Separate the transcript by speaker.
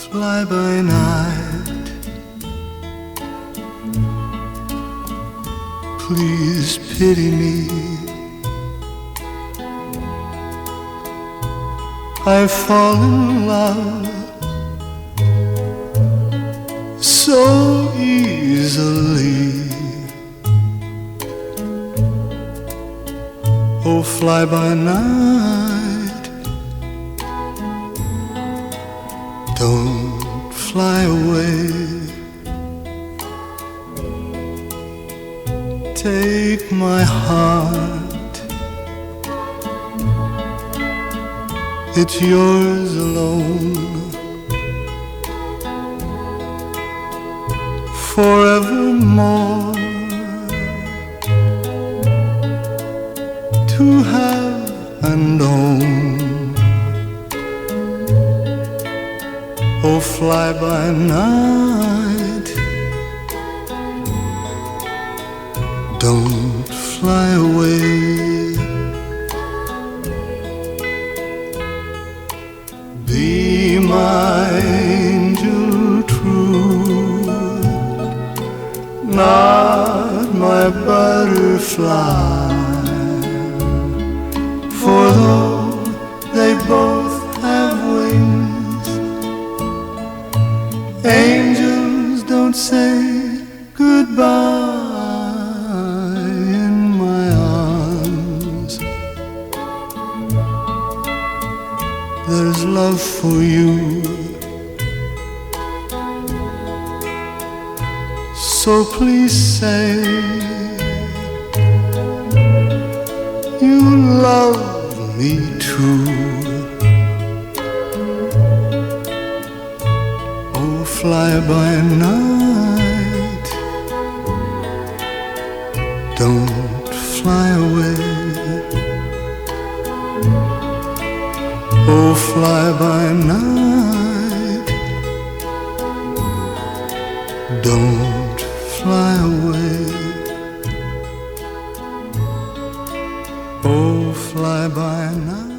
Speaker 1: fly by night. Please pity me. I fall in love so easily. Oh, fly by night, don't fly away. Take my heart, it's yours alone. Forevermore, to have and own. Oh, fly by night, don't fly away. Be my angel true, not my butterfly. For though they both have wings, angels don't say goodbye in my arms. There's love for you, so please say you love me too. Oh, fly by night, don't fly away. Oh, fly by night, don't fly away. Oh, fly by night.